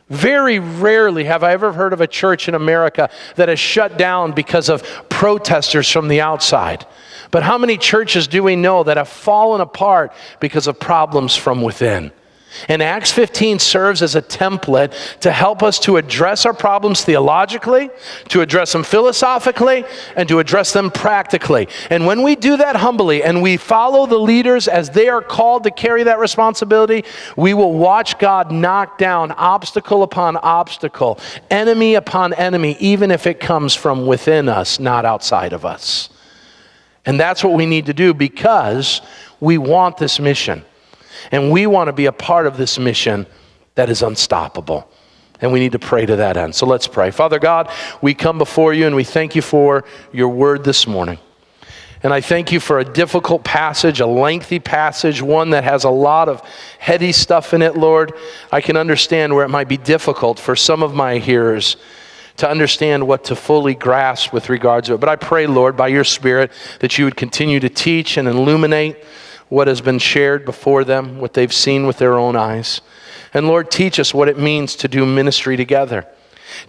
Very rarely have I ever heard of a church in America that has shut down because of protesters from the outside. But how many churches do we know that have fallen apart because of problems from within? And Acts 15 serves as a template to help us to address our problems theologically, to address them philosophically, and to address them practically. And when we do that humbly and we follow the leaders as they are called to carry that responsibility, we will watch God knock down obstacle upon obstacle, enemy upon enemy, even if it comes from within us, not outside of us. And that's what we need to do because we want this mission. And we want to be a part of this mission that is unstoppable. And we need to pray to that end. So let's pray. Father God, we come before you and we thank you for your word this morning. And I thank you for a difficult passage, a lengthy passage, one that has a lot of heady stuff in it, Lord. I can understand where it might be difficult for some of my hearers to understand what to fully grasp with regards to it. But I pray, Lord, by your Spirit, that you would continue to teach and illuminate what has been shared before them, what they've seen with their own eyes. And Lord, teach us what it means to do ministry together.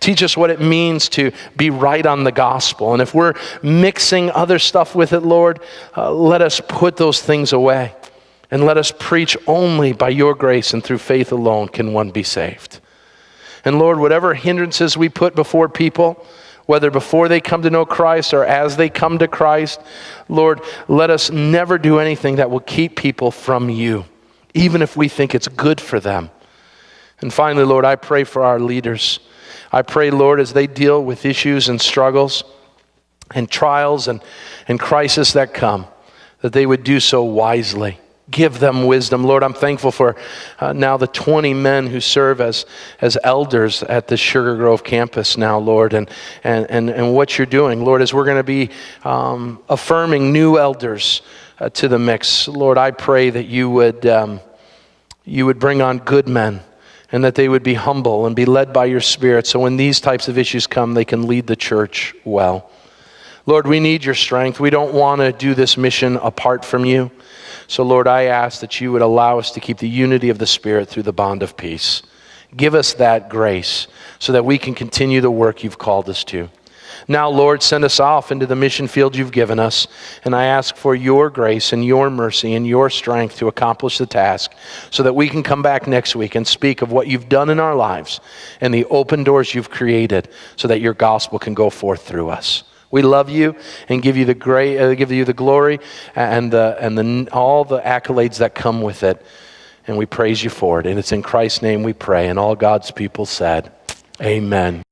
Teach us what it means to be right on the gospel. And if we're mixing other stuff with it, Lord, let us put those things away. And let us preach only by your grace and through faith alone can one be saved. And Lord, whatever hindrances we put before people, whether before they come to know Christ or as they come to Christ. Lord, let us never do anything that will keep people from you, even if we think it's good for them. And finally, Lord, I pray for our leaders. I pray, Lord, as they deal with issues and struggles and trials and crises that come, that they would do so wisely. Give them wisdom. Lord, I'm thankful for now the 20 men who serve as elders at the Sugar Grove campus now, Lord, and what you're doing. Lord, as we're going to be affirming new elders to the mix, Lord, I pray that you would bring on good men, and that they would be humble and be led by your Spirit, so when these types of issues come, they can lead the church well. Lord, we need your strength. We don't want to do this mission apart from you. So Lord, I ask that you would allow us to keep the unity of the Spirit through the bond of peace. Give us that grace so that we can continue the work you've called us to. Now, Lord, send us off into the mission field you've given us, and I ask for your grace and your mercy and your strength to accomplish the task so that we can come back next week and speak of what you've done in our lives and the open doors you've created so that your gospel can go forth through us. We love you and give you the glory and all the accolades that come with it. And we praise you for it. And it's in Christ's name we pray. And all God's people said, amen.